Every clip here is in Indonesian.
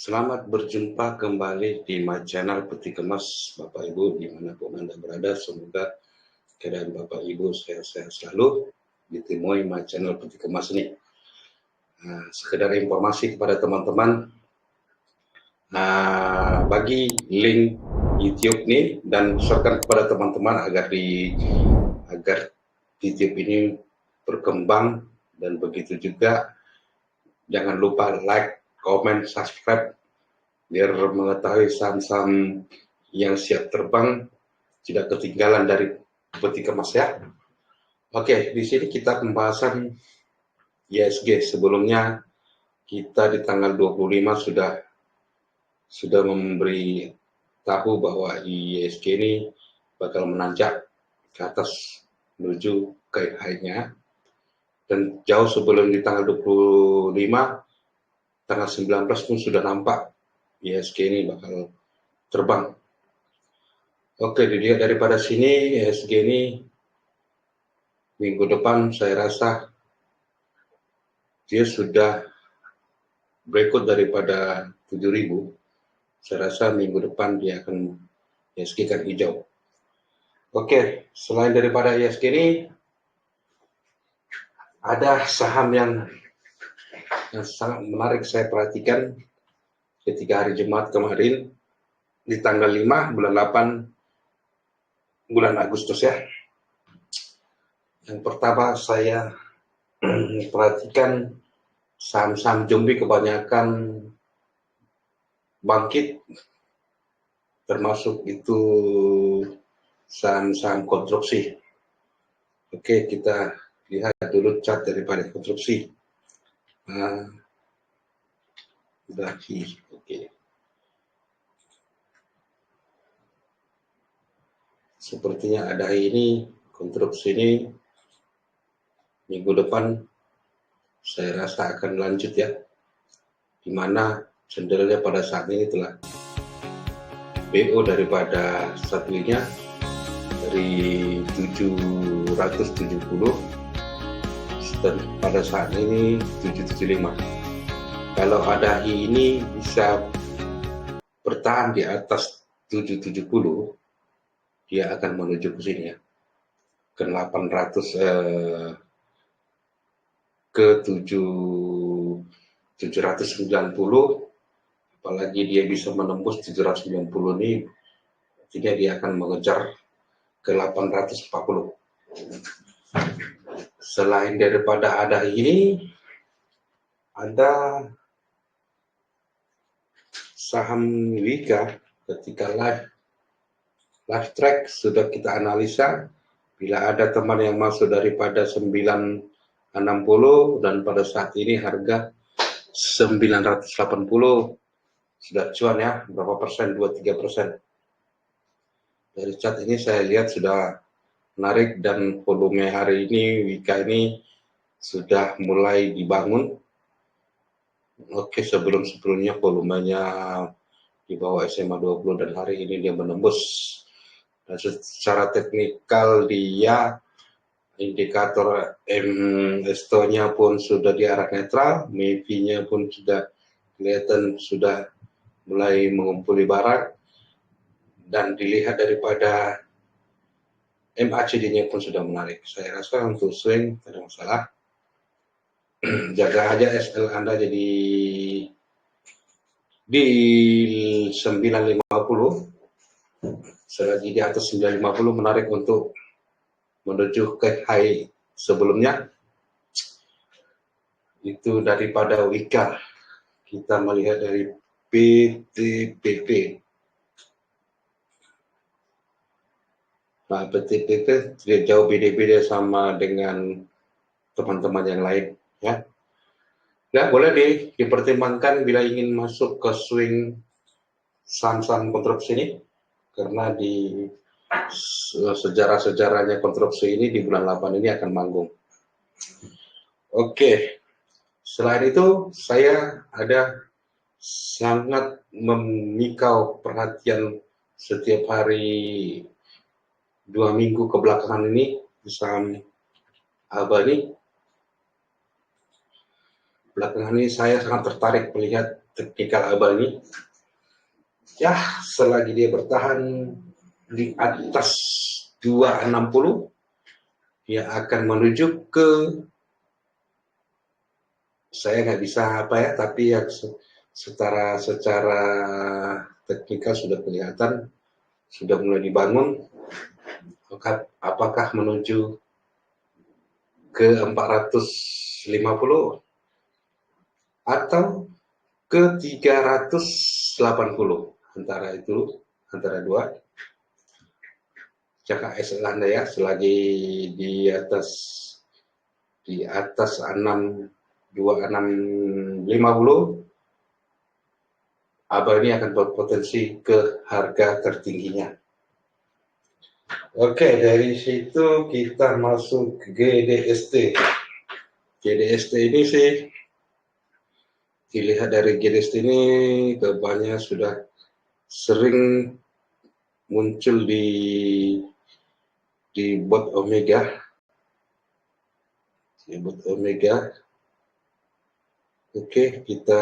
Selamat berjumpa kembali di my channel Peti Kemas, Bapak Ibu dimanapun Anda berada. Semoga keadaan Bapak Ibu sehat-sehat selalu ditemui my channel Peti Kemas ini. Sekedar informasi kepada teman-teman, bagi link YouTube ini dan share kepada teman-teman agar YouTube ini berkembang, dan begitu juga jangan lupa like, comment, subscribe biar mengetahui saham-saham yang siap terbang tidak ketinggalan dari Peti Kemas ya. Oke, di sini kita pembahasan IHSG. Sebelumnya kita di tanggal 25 sudah memberi tahu bahwa IHSG ini bakal menanjak ke atas menuju ke high-nya, dan jauh sebelum di tanggal 25, tanggal 19 pun sudah nampak IHSG ini bakal terbang. Oke, dilihat daripada sini IHSG ini minggu depan saya rasa dia sudah berikut daripada 7.000. Saya rasa minggu depan dia akan IHSG akan hijau. Oke, selain daripada IHSG ini ada saham yang sangat menarik saya perhatikan ketika hari Jumat kemarin di tanggal 5 bulan 8 bulan Agustus ya. Yang pertama saya perhatikan saham-saham zombie kebanyakan bangkit, termasuk itu saham-saham konstruksi. Oke, kita lihat dulu chart daripada konstruksi. Oke. Sepertinya ada ini konstruksi ini minggu depan saya rasa akan lanjut ya, dimana cenderungnya pada saat ini telah BO daripada satunya dari 770 dan pada saat ini 775. Kalau ada ini bisa bertahan di atas 770, dia akan menuju ke sini ya, ke 800 ke 790, apalagi dia bisa menembus 790 ini, artinya dia akan mengejar ke 840. Selain daripada ada ini, ada saham Wika. Ketika live track sudah kita analisa, bila ada teman yang masuk daripada 960 dan pada saat ini harga 980 sudah cuan ya, berapa persen, 2-3%. Dari chart ini saya lihat sudah menarik, dan volume hari ini Wika ini sudah mulai dibangun. Oke, sebelumnya volumenya di bawah SMA 20 dan hari ini dia menembus. Dan secara teknikal dia indikator MST-nya pun sudah di arah netral, MACD-nya pun sudah kelihatan sudah mulai mengumpuli barang, dan dilihat daripada MACD-nya pun sudah menarik. Saya rasa untuk swing tidak ada masalah. Jaga aja SL Anda jadi di 950. Selagi di atas 950 menarik untuk menuju ke high sebelumnya. Itu daripada Wika. Kita melihat dari PTPP. Nah, PTPP tidak jauh beda-beda sama dengan teman-teman yang lain ya. Ya, boleh dipertimbangkan bila ingin masuk ke swing saham-saham konstruksi ini, karena di sejarah-sejarahnya konstruksi ini di bulan 8 ini akan manggung. Oke, selain itu saya ada sangat memikau perhatian setiap hari 2 minggu kebelakangan ini saham Abani. Belakangan ini saya sangat tertarik melihat teknikal abal ini, ya selagi dia bertahan di atas 260, dia akan menuju ke, saya nggak bisa apa ya, tapi ya secara teknikal sudah kelihatan, sudah mulai dibangun. Apakah menuju ke 450 atau ke 380, antara dua. Jaka SL Anda ya, selagi di atas 2650, abal ini akan berpotensi ke harga tertingginya. Oke, dari situ kita masuk ke GDST. GDST ini sih, dilihat dari GDST ini kebanyakan sudah sering muncul di bot Omega. Oke, kita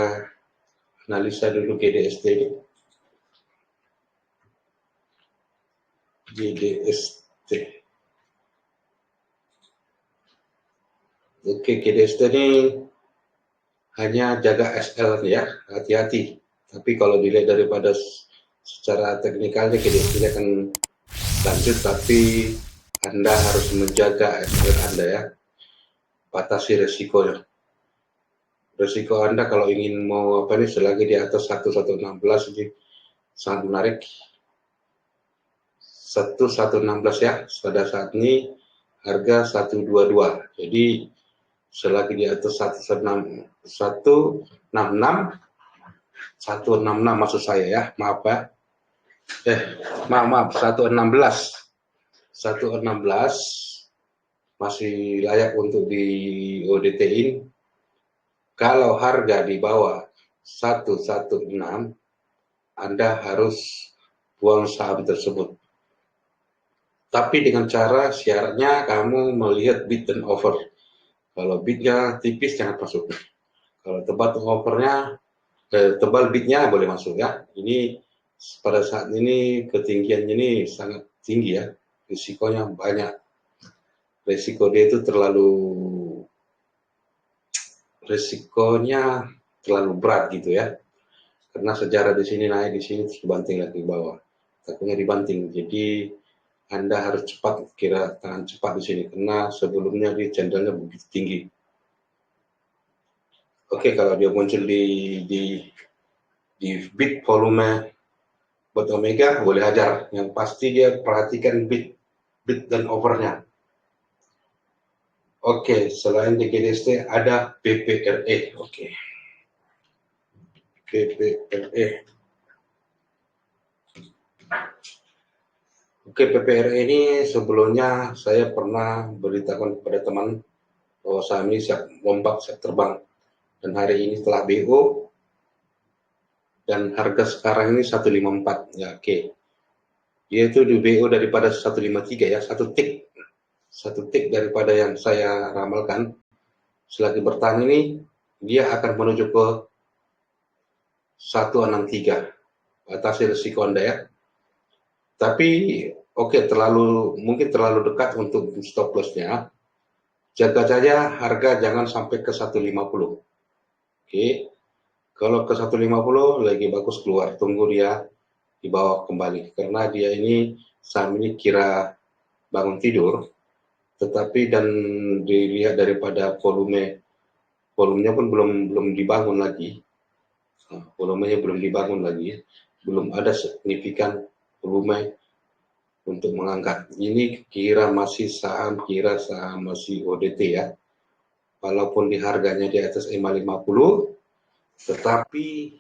analisa dulu GDST ini. GDST. Oke, GDST ini hanya jaga SL ya, hati-hati. Tapi kalau dilihat daripada secara teknikalnya, GDST akan lanjut, tapi Anda harus menjaga SL Anda ya. Batasi resikonya. Resiko Anda kalau ingin mau apa nih, selagi di atas 1116 ini sangat menarik. 1116 ya, pada saat ini harga 122. Jadi selagi di atas 166 maksud saya ya, maaf ya. Maaf 116 masih layak untuk di ODT-in. Kalau harga di bawah 116, Anda harus buang saham tersebut. Tapi dengan cara syaratnya kamu melihat bid dan offer. Kalau bidnya tipis jangan masuk. Kalau tebal bidnya boleh masuk ya. Ini pada saat ini ketinggiannya ini sangat tinggi ya. Risikonya banyak. Risikonya terlalu berat gitu ya. Karena sejarah di sini naik, di sini terus dibanting lagi ke bawah. Takutnya dibanting. Jadi Anda harus tangan cepat di sini karena sebelumnya di channelnya begitu tinggi. Oke, kalau dia muncul di bid volume buat Omega boleh hajar. Yang pasti dia perhatikan bid dan overnya. Oke, selain di GDST ada PPRE. Oke. PPRE. Oke, PPRE ini sebelumnya saya pernah beritakan kepada teman bahwa saham ini siap terbang. Dan hari ini telah BO dan harga sekarang ini 154 ya, oke. Dia itu di BO daripada 153 ya, satu tik daripada yang saya ramalkan. Selagi bertahan ini dia akan menuju ke 163. Batasi risiko Anda ya. Tapi oke, mungkin terlalu dekat untuk stop loss-nya. Jaga saja harga jangan sampai ke 150. Oke. Kalau ke 150 lagi bagus keluar, tunggu dia di bawah kembali. Karena dia ini saham ini kira bangun tidur, tetapi dan dilihat daripada volumenya pun belum dibangun lagi. Volumenya belum dibangun lagi, belum ada signifikan volume untuk mengangkat. Ini kira saham masih ODT ya. Walaupun di harganya di atas 550, tetapi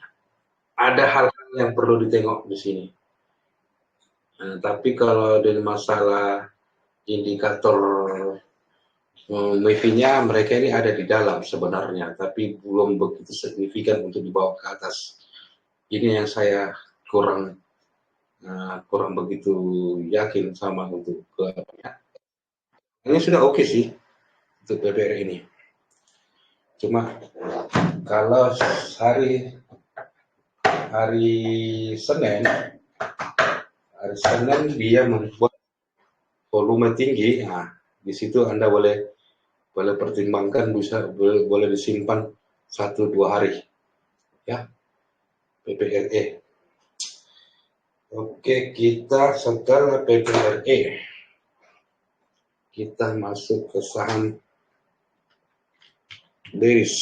ada hal-hal yang perlu ditengok di sini. Nah, tapi kalau dari masalah indikator MACD-nya, mereka ini ada di dalam sebenarnya, tapi belum begitu signifikan untuk dibawa ke atas. Ini yang saya kurang begitu yakin sama untuk ini sudah oke sih untuk PPR ini. Cuma kalau hari hari Senin, dia membuat volume tinggi. Nah, di situ Anda boleh pertimbangkan, boleh disimpan 1-2 hari ya, PPRE. Oke, kita setelah PPRE kita masuk ke saham bearish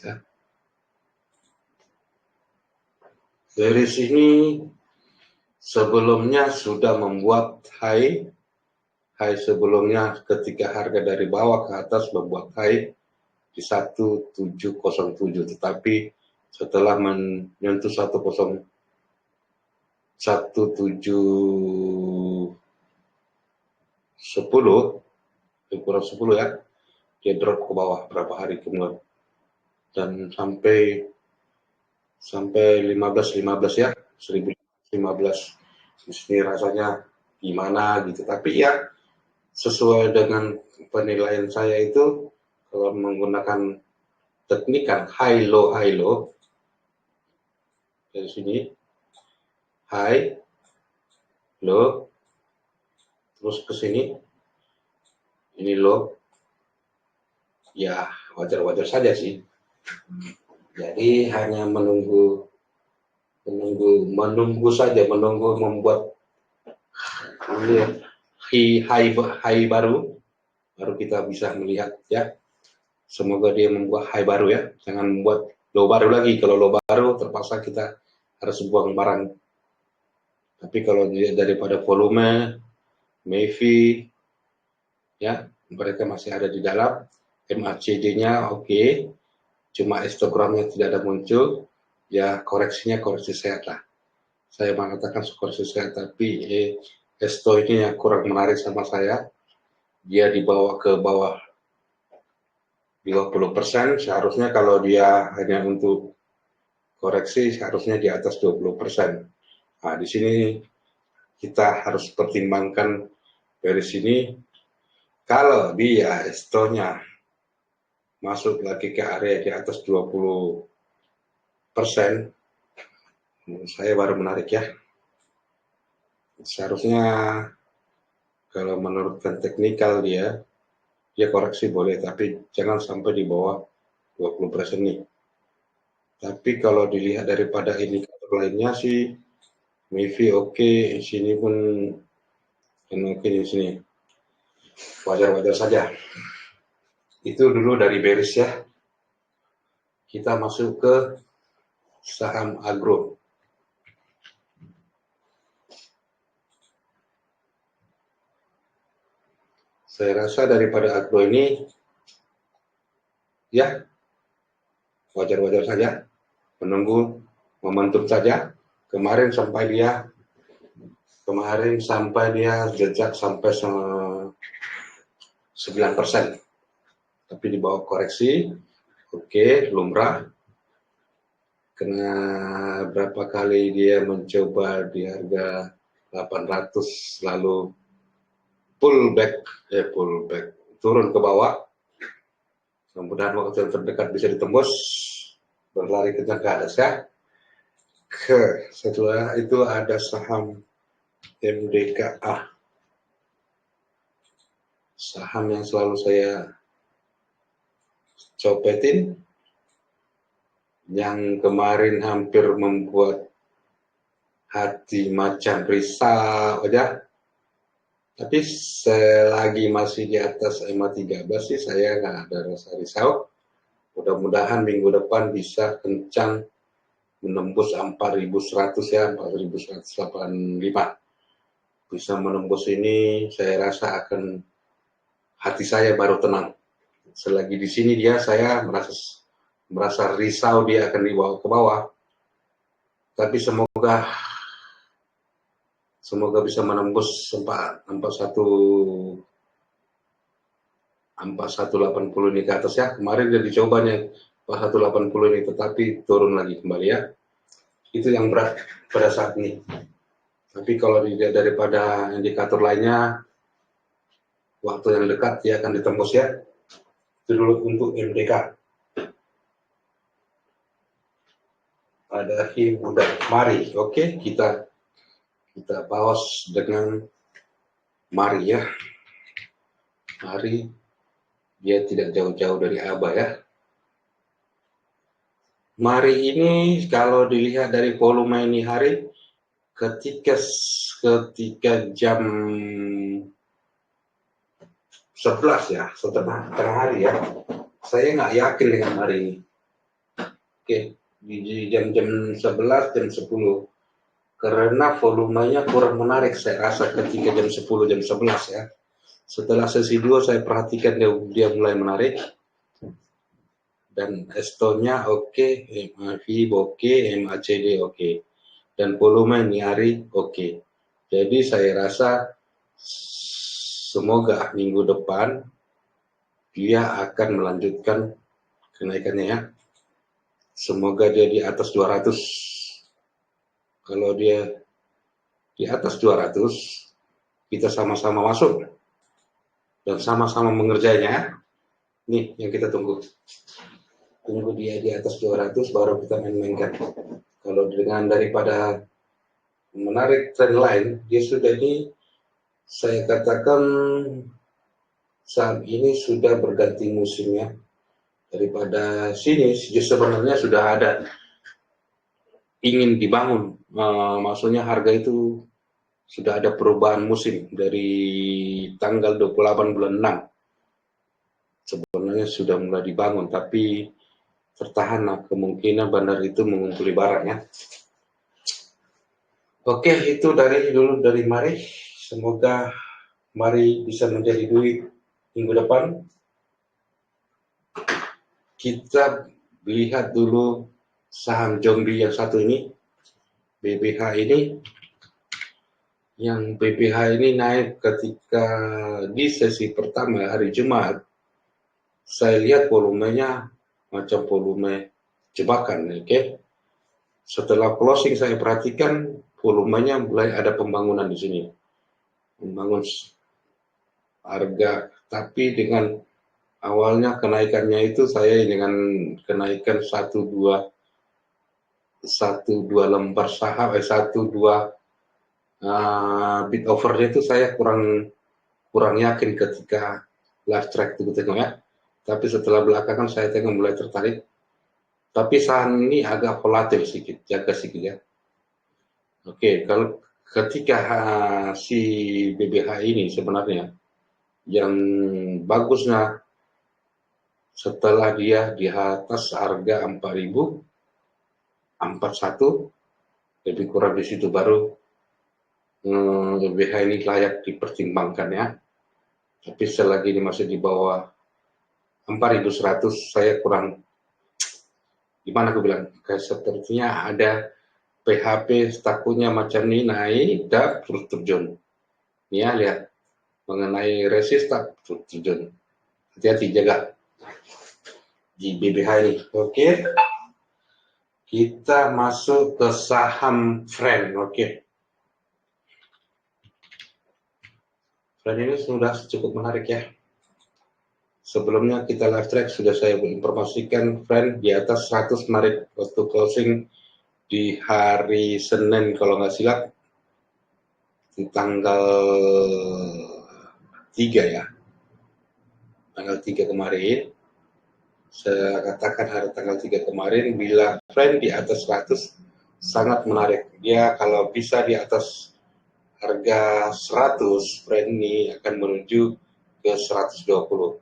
ya. Bearish ini sebelumnya sudah membuat high sebelumnya ketika harga dari bawah ke atas membuat high di 1707, tetapi setelah menyentuh 1710 kurang 10 ya, dia drop ke bawah berapa hari kemudian dan sampai 15 ya, 1015. Di sini rasanya gimana gitu, tapi ya sesuai dengan penilaian saya itu kalau menggunakan teknikan high low dari sini, high low terus ke sini, ini low ya, wajar-wajar saja sih. Jadi hanya menunggu saja, menunggu membuat high baru kita bisa melihat ya. Semoga dia membuat high baru ya, jangan membuat low baru lagi. Kalau low baru terpaksa kita harus buang barang. Tapi kalau dia daripada volume, MACD ya, mereka masih ada di dalam. MACD-nya oke, cuma histogramnya tidak ada muncul. Ya koreksinya koreksi sehat lah. Saya mengatakan koreksi sehat, tapi Esto ini yang kurang menarik sama saya. Dia dibawa ke bawah 50%, seharusnya kalau dia hanya untuk koreksi seharusnya di atas 20%. Nah, di sini kita harus pertimbangkan dari sini, kalau dia Estonya masuk lagi ke area di atas 20%, saya baru menarik ya. Seharusnya kalau menurutkan teknikal dia koreksi boleh, tapi jangan sampai di bawah 20% nih. Tapi kalau dilihat daripada indikator lainnya sih, MACD oke, di sini pun oke, di sini wajar-wajar saja. Itu dulu dari bearish ya. Kita masuk ke saham agro. Saya rasa daripada agro ini ya wajar-wajar saja, menunggu momentum saja. Kemarin sampai dia jejak sampai 9%, tapi di bawah koreksi, oke, lumrah. Karena berapa kali dia mencoba di harga 800 lalu pullback, turun ke bawah. Mudah-mudahan waktu yang terdekat bisa ditembus, berlari kencang ke atas ya. Setelah itu ada saham MDKA, saham yang selalu saya copetin, yang kemarin hampir membuat hati macam risau aja. Tapi selagi masih di atas EMA 13 sih saya nggak ada rasa risau. Mudah-mudahan minggu depan bisa kencang menembus 4.100 ya, 4.185. Bisa menembus ini, saya rasa akan, hati saya baru tenang. Selagi di sini saya merasa risau dia akan dibawa ke bawah. Tapi semoga bisa menembus 4180 ini ke atas ya. Kemarin dia dicobanya 4180 ini, tetapi turun lagi kembali ya. Itu yang berat pada saat ini. Tapi kalau dilihat daripada indikator lainnya, waktu yang dekat dia akan ditembus ya. Itu dulu untuk MDK. ada HIM udah. Mari, oke, kita bawas dengan Mari ya. Mari, dia tidak jauh-jauh dari Abah ya. Mari ini kalau dilihat dari volume ini hari, ketika jam 11 ya, setengah hari ya, saya nggak yakin dengan hari ini. Oke, di jam 11, jam 10. Karena volumenya kurang menarik saya rasa ketika jam 10, jam 11 ya. Setelah sesi 2 saya perhatikan dia mulai menarik. Dan Estonya oke, MAV oke, MACD oke. Dan volume ini hari oke. Jadi saya rasa semoga minggu depan dia akan melanjutkan kenaikannya ya. Semoga dia di atas 200. Kalau dia di atas 200, kita sama-sama masuk dan sama-sama mengerjainya. Nih yang kita tunggu. Tunggu dia di atas 200 baru kita main-mainkan. Kalau dengan daripada menarik trend line, dia sudah saya katakan saat ini sudah berganti musimnya. Daripada sini sebenarnya sudah ada ingin dibangun, maksudnya harga itu sudah ada perubahan musim dari tanggal 28 bulan 6 sebenarnya sudah mulai dibangun, tapi tertahan kemungkinan bandar itu mengumpuli barangnya. Oke, itu dulu dari Mari. Semoga Mari bisa menjadi duit minggu depan. Kita lihat dulu saham Jombi yang satu ini, BBH ini. Yang BBH ini naik ketika di sesi pertama hari Jumat. Saya lihat volumenya macam volume jebakan, oke. Setelah closing saya perhatikan volumenya mulai ada pembangunan di sini. Membangun harga, tapi dengan awalnya kenaikannya itu saya dengan kenaikan satu dua lembar saham, satu dua bid overnya itu saya kurang yakin ketika last track itu tengok ya. Tapi setelah belakangan saya tengok mulai tertarik. Tapi saham ini agak volatil sedikit, jaga sedikit ya. Oke, kalau ketika si BBH ini sebenarnya yang bagusnya setelah dia di atas harga 4.041, lebih kurang di situ baru BBH ini layak dipertimbangkan ya. Tapi selagi ini masih di bawah 4.100 saya kurang, gimana aku bilang, kayak sepertinya ada PHP takutnya macam ini naik dan terus terjun. Ini ya, lihat mengenai resisten terus terjun. Hati-hati jaga di BBH ini. Oke. Kita masuk ke saham Friend. Oke. Friend ini sudah cukup menarik ya. Sebelumnya kita live track sudah saya informasikan Friend di atas 100 menarik waktu closing di hari Senin kalau nggak silap di tanggal 3 ya. Tanggal 3 kemarin. Saya katakan hari tanggal 3 kemarin bila Friend di atas 100 sangat menarik. Dia kalau bisa di atas harga 100, Friend ini akan menuju ke 120.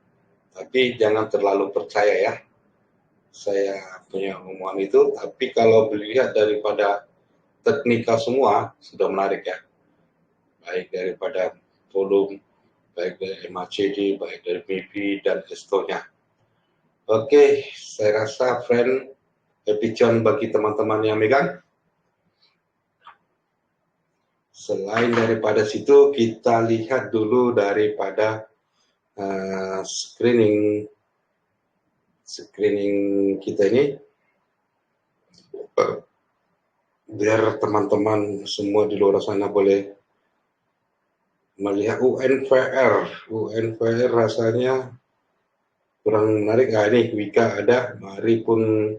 Tapi jangan terlalu percaya ya. Saya punya omongan itu, tapi kalau melihat daripada teknikal semua sudah menarik ya. Baik daripada volume, baik dari MACD, baik dari MIB dan Estonya. Oke, saya rasa Friend epicon bagi teman-teman yang megang. Selain daripada situ, kita lihat dulu daripada screening kita ini, biar teman-teman semua di luar sana boleh melihat UNVR rasanya kurang menarik. Ini Wika ada, Mari pun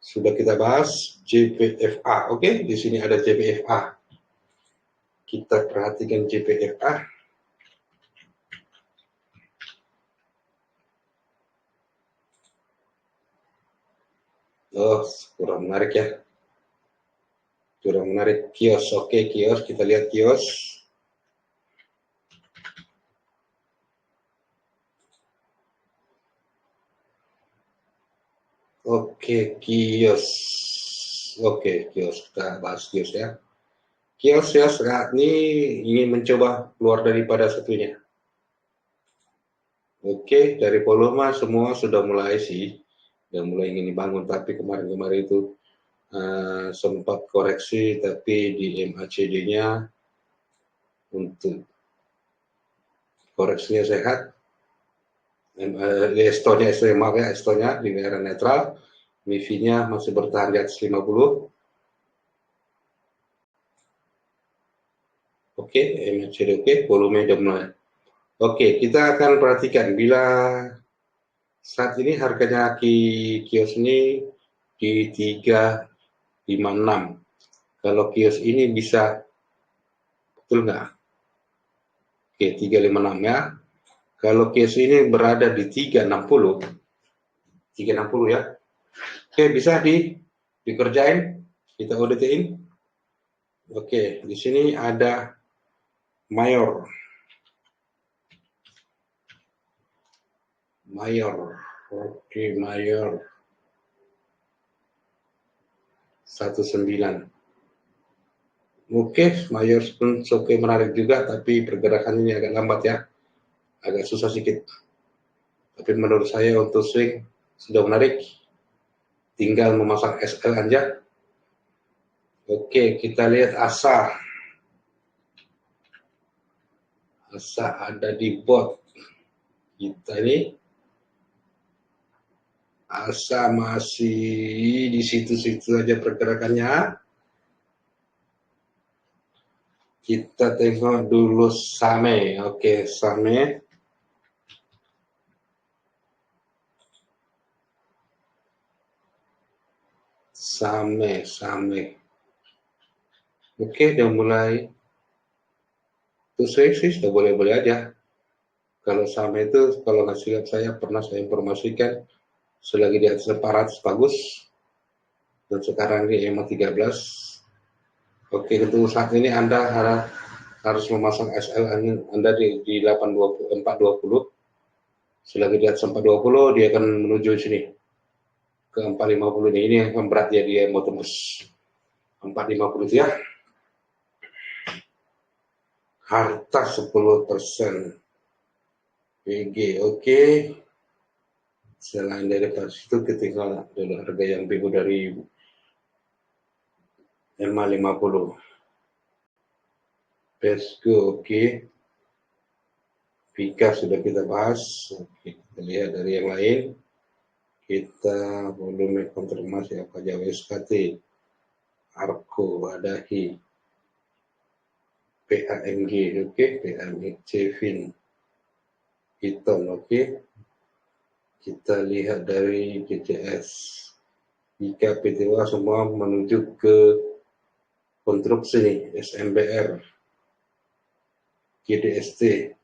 sudah kita bahas JPFA. Oke, di sini ada JPFA. Kita perhatikan JPFA. Oh, kurang menarik ya. Kurang menarik. Kios, oke, kios. Kita lihat kios. Oke, kios. Oke, kios. Kita bahas kios ya. Kios ya saat ini ingin mencoba keluar daripada satunya. Oke, dari volume semua sudah mulai sih. Sudah mulai ingin dibangun, tapi kemarin-kemarin itu sempat koreksi, tapi di MACD-nya untuk koreksinya sehat. Estonia di daerah netral. MIFI-nya masih bertahan di atas 50. Oke, MACD oke, volume sudah mulai. Oke, kita akan perhatikan bila saat ini harganya kios ini di 356. Kalau kios ini bisa, betul nggak? Oke, 356 ya. Kalau kios ini berada di 360 ya. Oke, bisa dikerjain, kita auditin. Oke, di sini ada mayor. Oke, mayor 19. Oke, mayor pun oke, menarik juga, tapi pergerakan ini agak lambat ya, agak susah sedikit. Tapi menurut saya untuk swing sudah menarik, tinggal memasang SL aja. Oke, kita lihat ASA. ASA ada di bot kita ini. ASA masih di situ-situ aja pergerakannya. Kita tengok dulu SAME. Oke, SAME. SAME. Oke, udah mulai. Itu sih sudah boleh-boleh aja. Kalau SAME itu, kalau ngasih lihat saya pernah saya informasikan selagi di atas 400 bagus. Dan sekarang di EMA 13. Oke, untuk saat ini Anda harus memasang SL Anda di 420. Selagi di atas 420 dia akan menuju sini ke 450 ini yang berat dia mau tembus 450 ya. Harta 10%. PG oke. Selain dari situ ketika ada harga yang bego dari EMA 50. Pesco oke. Pika sudah kita bahas. Oke, kita lihat dari yang lain. Kita volume konfirmasi apa aja SKT, Arco, Adahi, PAMG oke, PAMG, Cevin, Hiton oke. Kita lihat dari GCS, Ika, PTWA semua menuju ke konstruksi nih, SMBR, GDST,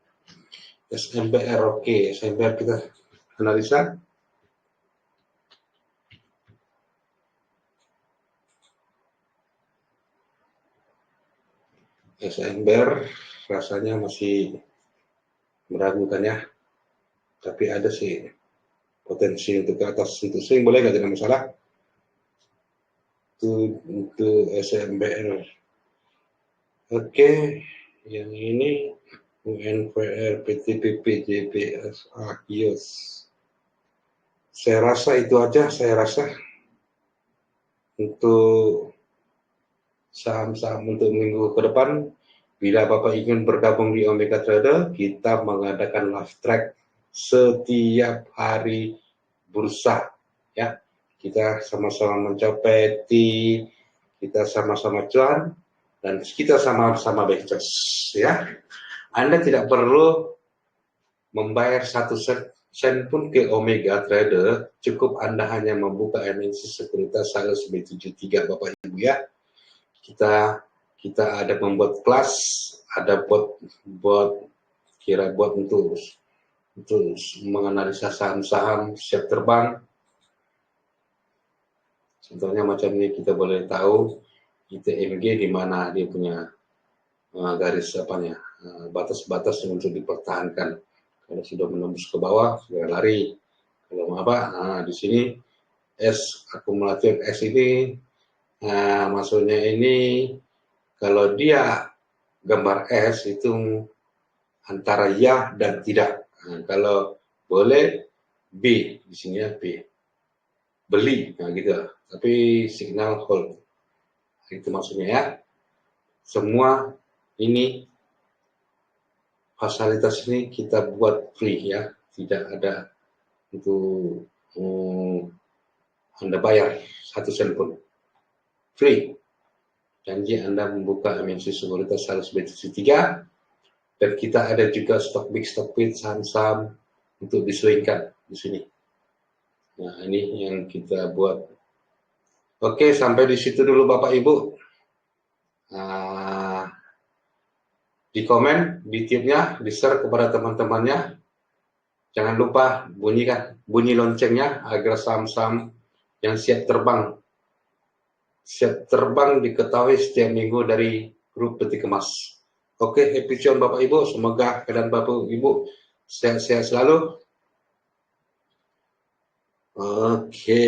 SMBR oke, SMBR kita analisa. SMBR rasanya masih meragukan ya, tapi ada sih potensi untuk ke atas, untuk swing boleh nggak, tidak masalah. Untuk SMBR oke, yang ini UNVR, PTPP, JPSA, KIOS. Saya rasa itu aja, untuk saham-saham untuk minggu ke depan. Bila Bapak ingin bergabung di Omega Trader, kita mengadakan live track setiap hari bursa ya. Kita sama-sama mencapai kita sama-sama cuan, dan kita sama-sama becos ya. Anda tidak perlu membayar 1 set Sen pun ke Omega Trader, cukup Anda hanya membuka MNC Sekuritas Sales B73 Bapak Ibu ya. Kita ada membuat kelas, ada buat untuk menganalisa saham-saham siap terbang. Contohnya macam ini kita boleh tahu ITMG di mana dia punya garis batas-batas untuk dipertahankan. Kalau sudah menembus ke bawah, sudah lari. Kalau apa? Nah, di sini S akumulatif S ini, maksudnya ini kalau dia gambar S itu antara ya dan tidak. Nah, kalau boleh B di sini ya B, beli, nah gitu. Tapi signal hold, itu maksudnya ya. Semua ini fasilitas ini kita buat free ya, tidak ada untuk Anda bayar 1 sen pun, free. Janji Anda membuka MNC Sekuritas Sales B73, dan kita ada juga stok big, stok bid, saham-saham untuk diswingkan di sini. Nah, ini yang kita buat. Oke, sampai di situ dulu Bapak Ibu. Di komen, di tipnya, di share kepada teman-temannya. Jangan lupa bunyi loncengnya agar saham-saham yang siap terbang diketahui setiap minggu dari grup Peti Kemas. Oke, happy cuan Bapak Ibu. Semoga keadaan Bapak Ibu sehat-sehat selalu. Oke.